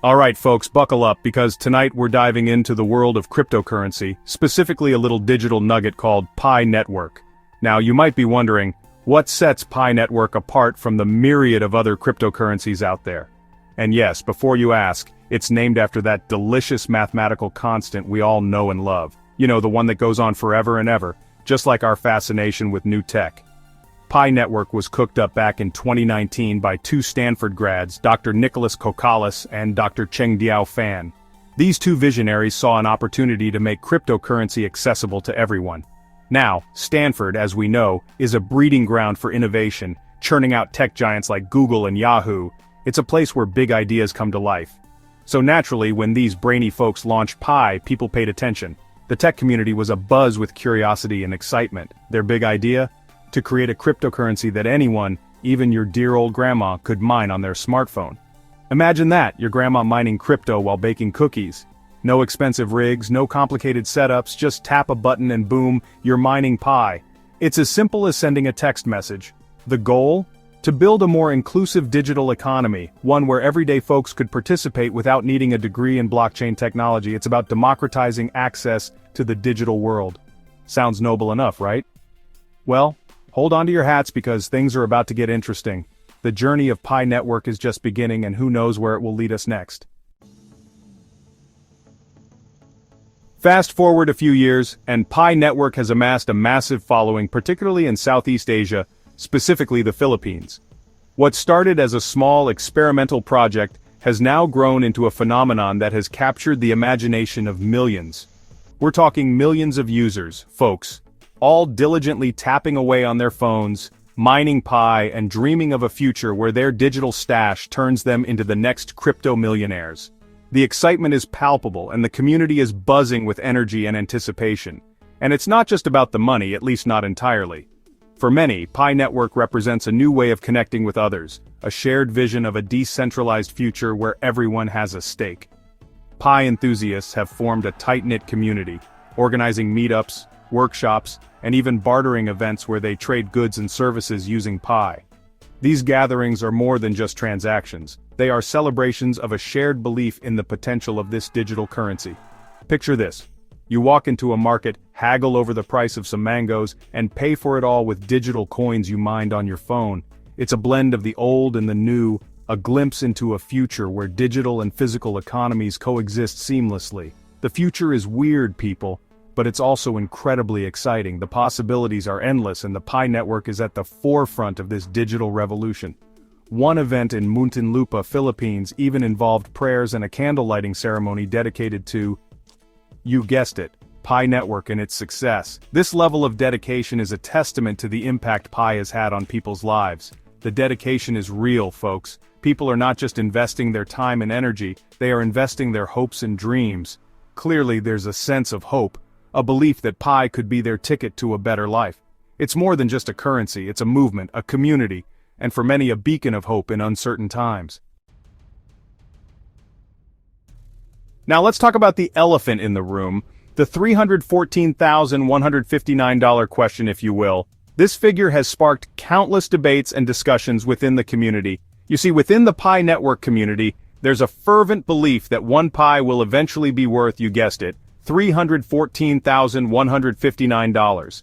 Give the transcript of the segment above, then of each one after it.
Alright folks, buckle up because tonight we're diving into the world of cryptocurrency, specifically a little digital nugget called PiNetwork. Now you might be wondering, what sets PiNetwork apart from the myriad of other cryptocurrencies out there? And yes, before you ask, it's named after that delicious mathematical constant we all know and love. You know, the one that goes on forever and ever, just like our fascination with new tech. PiNetwork was cooked up back in 2019 by two Stanford grads, Dr. Nicholas Kokalis and Dr. Chengdiao Fan. These two visionaries saw an opportunity to make cryptocurrency accessible to everyone. Now, Stanford, as we know, is a breeding ground for innovation, churning out tech giants like Google and Yahoo. It's a place where big ideas come to life. So naturally, when these brainy folks launched Pi, people paid attention. The tech community was abuzz with curiosity and excitement. Their big idea? To create a cryptocurrency that anyone, even your dear old grandma, could mine on their smartphone. Imagine that, your grandma mining crypto while baking cookies. No expensive rigs, no complicated setups, just tap a button and boom, you're mining Pi. It's as simple as sending a text message. The goal? To build a more inclusive digital economy, one where everyday folks could participate without needing a degree in blockchain technology. It's about democratizing access to the digital world. Sounds noble enough, right? Well, hold on to your hats because things are about to get interesting. The journey of PiNetwork is just beginning and who knows where it will lead us next. Fast forward a few years, and PiNetwork has amassed a massive following, particularly in Southeast Asia, specifically the Philippines. What started as a small experimental project has now grown into a phenomenon that has captured the imagination of millions. We're talking millions of users, folks, all diligently tapping away on their phones, mining Pi and dreaming of a future where their digital stash turns them into the next crypto millionaires. The excitement is palpable and the community is buzzing with energy and anticipation. And it's not just about the money, at least not entirely. For many, PiNetwork represents a new way of connecting with others, a shared vision of a decentralized future where everyone has a stake. Pi enthusiasts have formed a tight-knit community, organizing meetups, workshops, and even bartering events where they trade goods and services using Pi. These gatherings are more than just transactions. They are celebrations of a shared belief in the potential of this digital currency. Picture this. You walk into a market, haggle over the price of some mangoes, and pay for it all with digital coins you mined on your phone. It's a blend of the old and the new, a glimpse into a future where digital and physical economies coexist seamlessly. The future is weird, people. But it's also incredibly exciting. The possibilities are endless and the PiNetwork is at the forefront of this digital revolution. One event in Muntinlupa, Philippines even involved prayers and a candle lighting ceremony dedicated to, you guessed it, PiNetwork and its success. This level of dedication is a testament to the impact Pi has had on people's lives. The dedication is real, folks. People are not just investing their time and energy, they are investing their hopes and dreams. Clearly there's a sense of hope. A belief that Pi could be their ticket to a better life. It's more than just a currency, it's a movement, a community, and for many a beacon of hope in uncertain times. Now let's talk about the elephant in the room, the $314,159 question, if you will. This figure has sparked countless debates and discussions within the community. You see, within the PiNetwork community, there's a fervent belief that one Pi will eventually be worth, you guessed it, $314,159.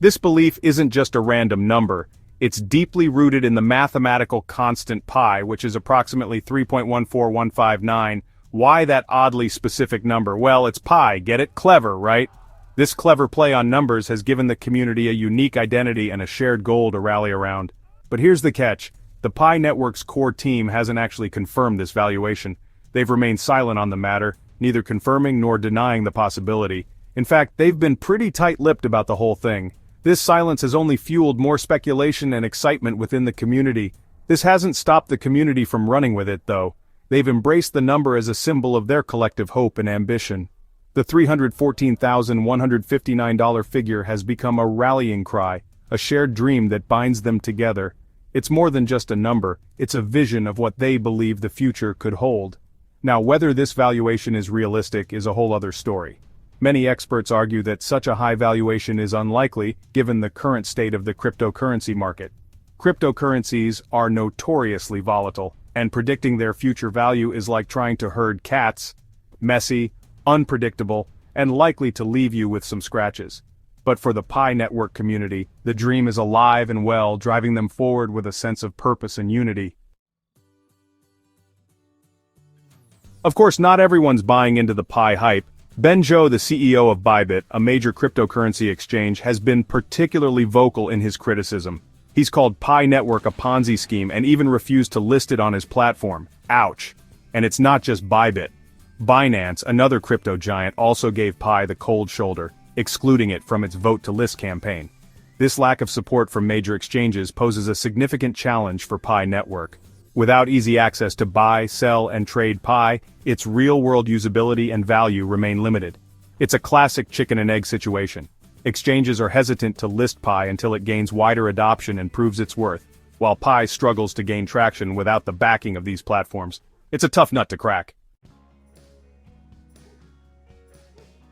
This belief isn't just a random number, it's deeply rooted in the mathematical constant Pi, which is approximately 3.14159. Why that oddly specific number? Well, it's Pi, get it? Clever, right? This clever play on numbers has given the community a unique identity and a shared goal to rally around. But here's the catch, the PiNetwork's core team hasn't actually confirmed this valuation. They've remained silent on the matter, neither confirming nor denying the possibility. In fact, they've been pretty tight-lipped about the whole thing. This silence has only fueled more speculation and excitement within the community. This hasn't stopped the community from running with it, though. They've embraced the number as a symbol of their collective hope and ambition. The $314,159 figure has become a rallying cry, a shared dream that binds them together. It's more than just a number, it's a vision of what they believe the future could hold. Now, whether this valuation is realistic is a whole other story. Many experts argue that such a high valuation is unlikely, given the current state of the cryptocurrency market. Cryptocurrencies are notoriously volatile, and predicting their future value is like trying to herd cats. Messy, unpredictable, and likely to leave you with some scratches. But for the PiNetwork community, the dream is alive and well, driving them forward with a sense of purpose and unity. Of course, not everyone's buying into the Pi hype. Ben Zhou, the CEO of Bybit, a major cryptocurrency exchange, has been particularly vocal in his criticism. He's called PiNetwork a Ponzi scheme and even refused to list it on his platform. Ouch. And it's not just Bybit. Binance, another crypto giant, also gave Pi the cold shoulder, excluding it from its Vote to List campaign. This lack of support from major exchanges poses a significant challenge for PiNetwork. Without easy access to buy, sell, and trade Pi, its real-world usability and value remain limited. It's a classic chicken and egg situation. Exchanges are hesitant to list Pi until it gains wider adoption and proves its worth, while Pi struggles to gain traction without the backing of these platforms. It's a tough nut to crack.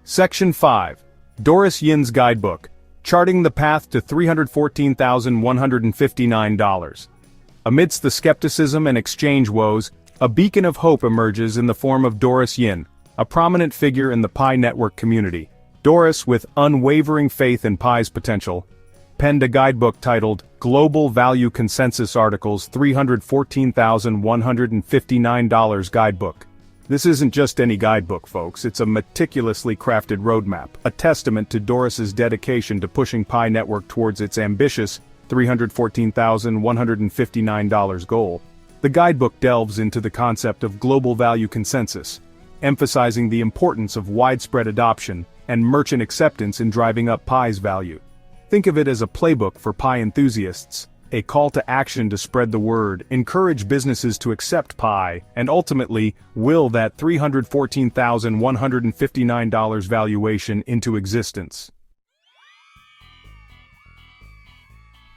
Section 5. Doris Yin's Guidebook, Charting the Path to $314,159. Amidst the skepticism and exchange woes, a beacon of hope emerges in the form of Doris Yin, a prominent figure in the PiNetwork community. Doris, with unwavering faith in Pi's potential, penned a guidebook titled Global Value Consensus Articles $314,159 Guidebook. This isn't just any guidebook, folks, it's a meticulously crafted roadmap, a testament to Doris's dedication to pushing PiNetwork towards its ambitious $314,159 goal. The guidebook delves into the concept of global value consensus, emphasizing the importance of widespread adoption and merchant acceptance in driving up Pi's value. Think of it as a playbook for Pi enthusiasts, a call to action to spread the word, encourage businesses to accept Pi, and ultimately, will that $314,159 valuation into existence.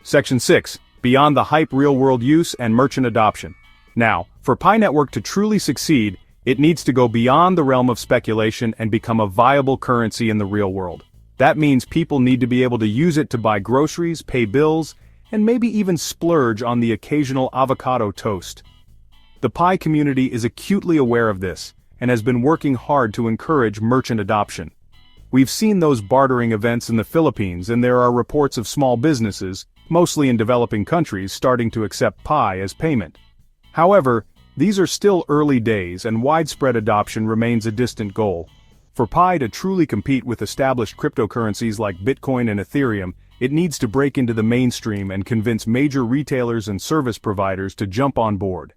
Section 6. Beyond the hype, real-world use and merchant adoption. Now, for PiNetwork to truly succeed, it needs to go beyond the realm of speculation and become a viable currency in the real world. That means people need to be able to use it to buy groceries, pay bills, and maybe even splurge on the occasional avocado toast. The Pi community is acutely aware of this, and has been working hard to encourage merchant adoption. We've seen those bartering events in the Philippines, and there are reports of small businesses, mostly in developing countries, starting to accept Pi as payment. However, these are still early days and widespread adoption remains a distant goal. For Pi to truly compete with established cryptocurrencies like Bitcoin and Ethereum, it needs to break into the mainstream and convince major retailers and service providers to jump on board.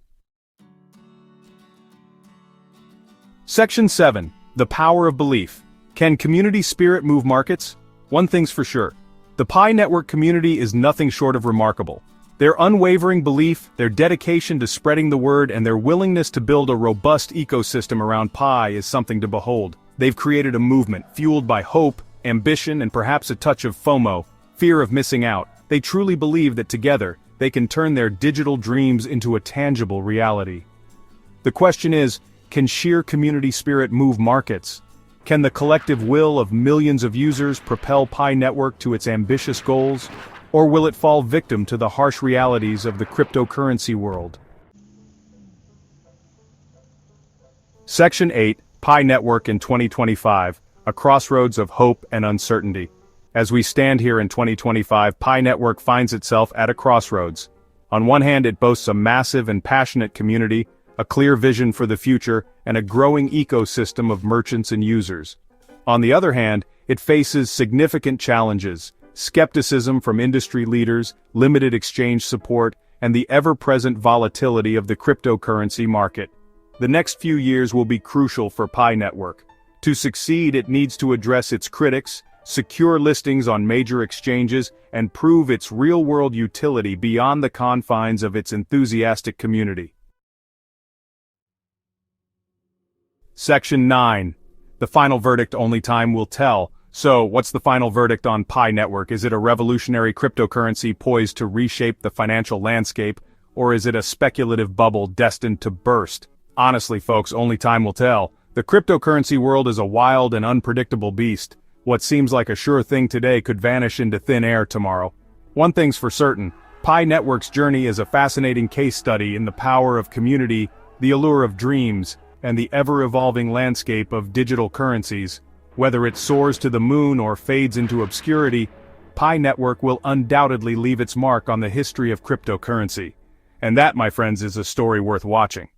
Section 7. The Power of Belief. Can community spirit move markets? One thing's for sure. The PiNetwork community is nothing short of remarkable. Their unwavering belief, their dedication to spreading the word, and their willingness to build a robust ecosystem around Pi is something to behold. They've created a movement fueled by hope, ambition, and perhaps a touch of FOMO, fear of missing out. They truly believe that together, they can turn their digital dreams into a tangible reality. The question is, can sheer community spirit move markets? Can the collective will of millions of users propel PiNetwork to its ambitious goals? Or will it fall victim to the harsh realities of the cryptocurrency world? Section 8. PiNetwork in 2025, a crossroads of hope and uncertainty. As we stand here in 2025, PiNetwork finds itself at a crossroads. On one hand, it boasts a massive and passionate community, a clear vision for the future, and a growing ecosystem of merchants and users. On the other hand, it faces significant challenges: skepticism from industry leaders, limited exchange support, and the ever-present volatility of the cryptocurrency market. The next few years will be crucial for PiNetwork. To succeed, it needs to address its critics, secure listings on major exchanges, and prove its real-world utility beyond the confines of its enthusiastic community. Section 9. The final verdict only time will tell. So, what's the final verdict on PiNetwork? Is it a revolutionary cryptocurrency poised to reshape the financial landscape, or is it a speculative bubble destined to burst? Honestly, folks, only time will tell. The cryptocurrency world is a wild and unpredictable beast. What seems like a sure thing today could vanish into thin air tomorrow. One thing's for certain, PiNetwork's journey is a fascinating case study in the power of community, the allure of dreams, and the ever-evolving landscape of digital currencies. Whether it soars to the moon or fades into obscurity, PiNetwork will undoubtedly leave its mark on the history of cryptocurrency. And that, my friends, is a story worth watching.